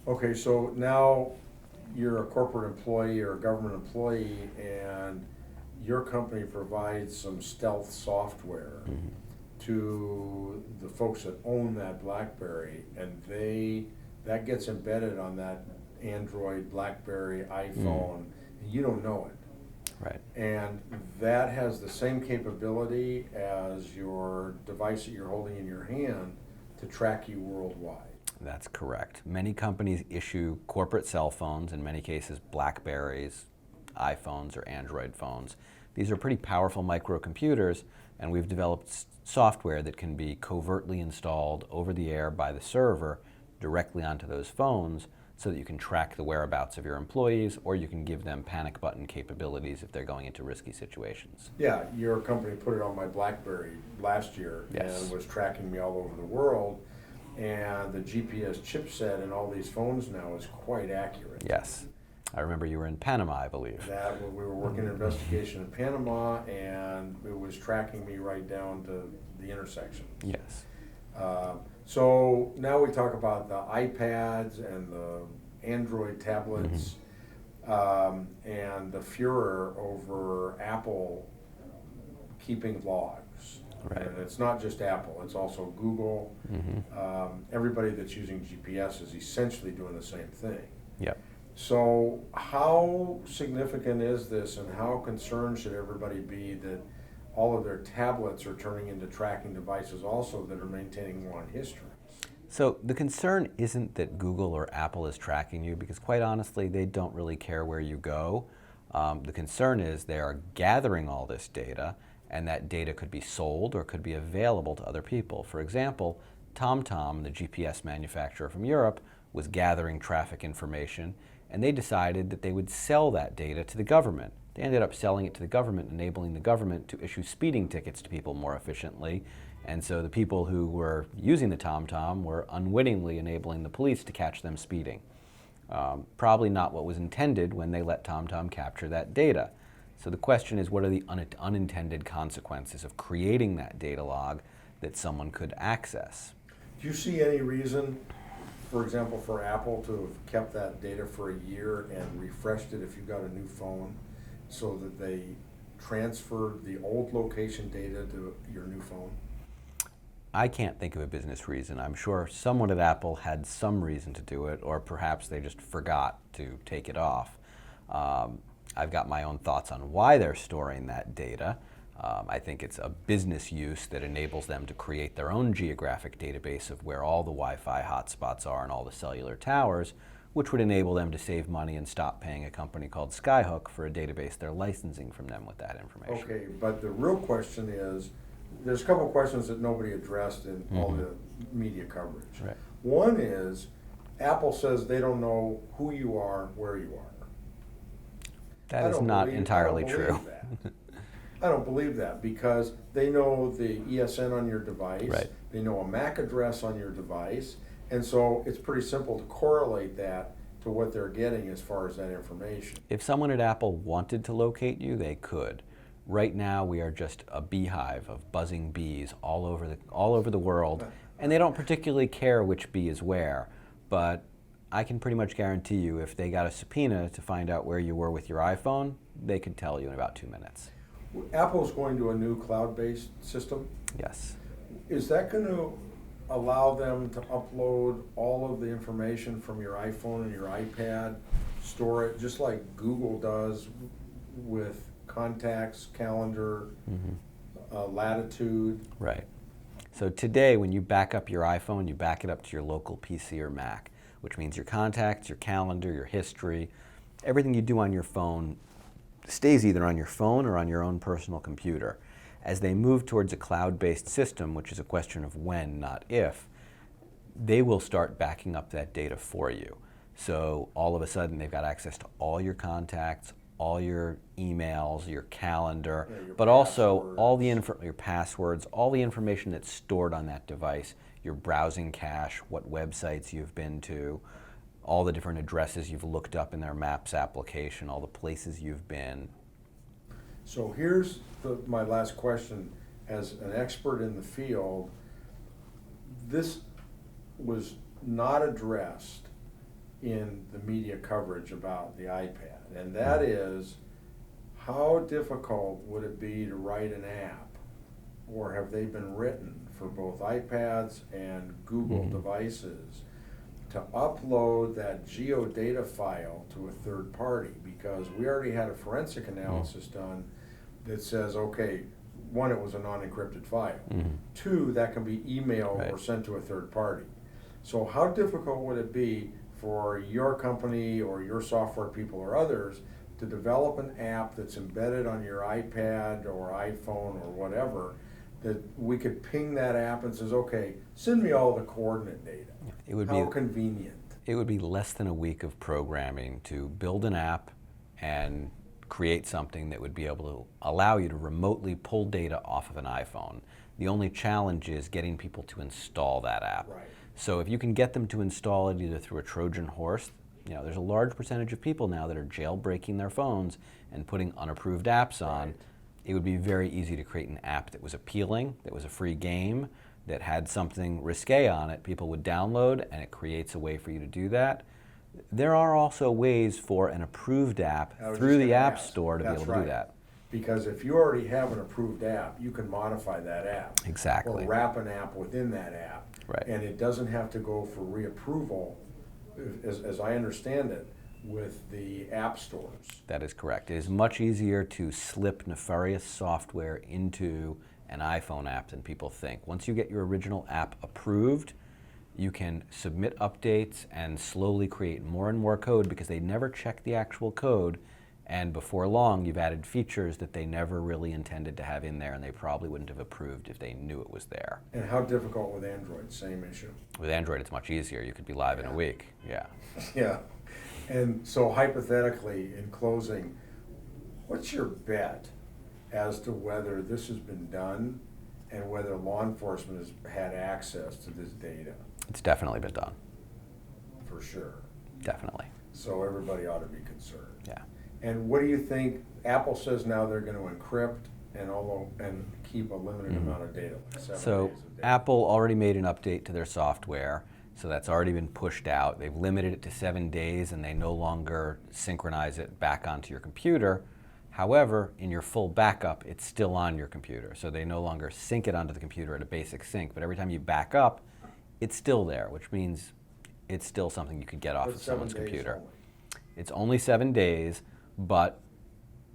Okay, so now you're a corporate employee or a government employee, and your company provides some stealth software to the folks that own that BlackBerry, and that gets embedded on that Android, BlackBerry, iPhone, and you don't know it. Right. And that has the same capability as your device that you're holding in your hand to track you worldwide. That's correct. Many companies issue corporate cell phones, in many cases Blackberries, iPhones, or Android phones. These are pretty powerful microcomputers, and we've developed software that can be covertly installed over the air by the server directly onto those phones so that you can track the whereabouts of your employees, or you can give them panic button capabilities if they're going into risky situations. Yeah, your company put it on my BlackBerry last year. Yes. And was tracking me all over the world. And the GPS chipset in all these phones now is quite accurate. Yes. I remember you were in Panama, I believe. That when we were working an investigation in Panama, and it was tracking me right down to the intersection. Yes. So now we talk about the iPads and the Android tablets, and the furor over Apple keeping logs. Right. And it's not just Apple, it's also Google. Everybody that's using GPS is essentially doing the same thing. Yep. So how significant is this, and how concerned should everybody be that all of their tablets are turning into tracking devices also that are maintaining one history? So the concern isn't that Google or Apple is tracking you, because quite honestly, they don't really care where you go. The concern is they are gathering all this data, and that data could be sold or could be available to other people. For example, TomTom, the GPS manufacturer from Europe, was gathering traffic information, and they decided that they would sell that data to the government. They ended up selling it to the government, enabling the government to issue speeding tickets to people more efficiently. And so the people who were using the TomTom were unwittingly enabling the police to catch them speeding. Probably not what was intended when they let TomTom capture that data. So the question is, what are the unintended consequences of creating that data log that someone could access? Do you see any reason, for example, for Apple to have kept that data for a year and refreshed it if you got a new phone, so that they transferred the old location data to your new phone? I can't think of a business reason. I'm sure someone at Apple had some reason to do it, or perhaps they just forgot to take it off. I've got my own thoughts on why they're storing that data. I think it's a business use that enables them to create their own geographic database of where all the Wi-Fi hotspots are and all the cellular towers, which would enable them to save money and stop paying a company called Skyhook for a database they're licensing from them with that information. Okay, but the real question is, there's a couple of questions that nobody addressed in all the media coverage. Right. One is, Apple says they don't know who you are, where you are. That is not entirely true. I don't believe that, because they know the ESN on your device. Right. They know a MAC address on your device, and so it's pretty simple to correlate that to what they're getting as far as that information. If someone at Apple wanted to locate you, they could. Right now, we are just a beehive of buzzing bees all over the world, and they don't particularly care which bee is where. But I can pretty much guarantee you, if they got a subpoena to find out where you were with your iPhone, they could tell you in about 2 minutes. Apple's going to a new cloud-based system. Yes. Is that going to allow them to upload all of the information from your iPhone and your iPad, store it just like Google does with contacts, calendar, latitude? Right. So today, when you back up your iPhone, you back it up to your local PC or Mac, which means your contacts, your calendar, your history, everything you do on your phone stays either on your phone or on your own personal computer. As they move towards a cloud-based system, which is a question of when, not if, they will start backing up that data for you. So all of a sudden, they've got access to all your contacts, all your emails, your calendar, your but also passwords. all the your passwords, all the information that's stored on that device, your browsing cache, what websites you've been to, all the different addresses you've looked up in their Maps application, all the places you've been. So here's my last question. As an expert in the field, this was not addressed in the media coverage about the iPad, and that is, how difficult would it be to write an app, or have they been written for both iPads and Google devices, to upload that geodata file to a third party? Because we already had a forensic analysis done that says, okay, one, it was a non-encrypted file. Two, that can be emailed or sent to a third party. So how difficult would it be for your company or your software people or others to develop an app that's embedded on your iPad or iPhone or whatever, that we could ping that app and says, okay, send me all the coordinate data? It would How be convenient. It would be less than a week of programming to build an app and create something that would be able to allow you to remotely pull data off of an iPhone. The only challenge is getting people to install that app. Right. So if you can get them to install it either through a Trojan horse, there's a large percentage of people now that are jailbreaking their phones and putting unapproved apps on. It would be very easy to create an app that was appealing, that was a free game, that had something risque on it. People would download, and it creates a way for you to do that. There are also ways for an approved app through the App Store to be able to do that. Because if you already have an approved app, you can modify that app. Exactly. Or wrap an app within that app. Right. And it doesn't have to go for reapproval, as I understand it, with the app stores. That is correct. It is much easier to slip nefarious software into an iPhone app than people think. Once you get your original app approved, you can submit updates and slowly create more and more code, because they never check the actual code, and before long you've added features that they never really intended to have in there, and they probably wouldn't have approved if they knew it was there. And how difficult with Android? Same issue? With Android it's much easier. You could be live in a week. Yeah. Yeah. And so hypothetically, in closing, what's your bet as to whether this has been done and whether law enforcement has had access to this data? It's definitely been done. For sure. Definitely. So everybody ought to be concerned. Yeah. And what do you think? Apple says now they're going to encrypt and keep a limited amount of data, like 7 So days of data. Apple already made an update to their software, so that's already been pushed out. They've limited it to 7 days, and they no longer synchronize it back onto your computer. However, in your full backup, it's still on your computer. So they no longer sync it onto the computer at a basic sync, but every time you back up, it's still there, which means it's still something you could get off But of someone's 7 days computer. only. It's only 7 days, but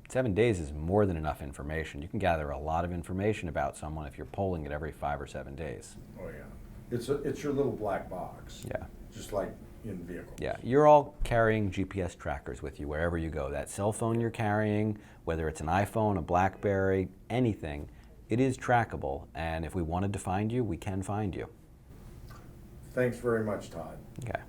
7 days is more than enough information. You can gather a lot of information about someone if you're polling it every 5 or 7 days. Oh yeah, it's your little black box. Yeah. Just like in vehicles. Yeah, you're all carrying GPS trackers with you wherever you go. That cell phone you're carrying, whether it's an iPhone, a BlackBerry, anything, it is trackable. And if we wanted to find you, we can find you. Thanks very much, Todd. Okay.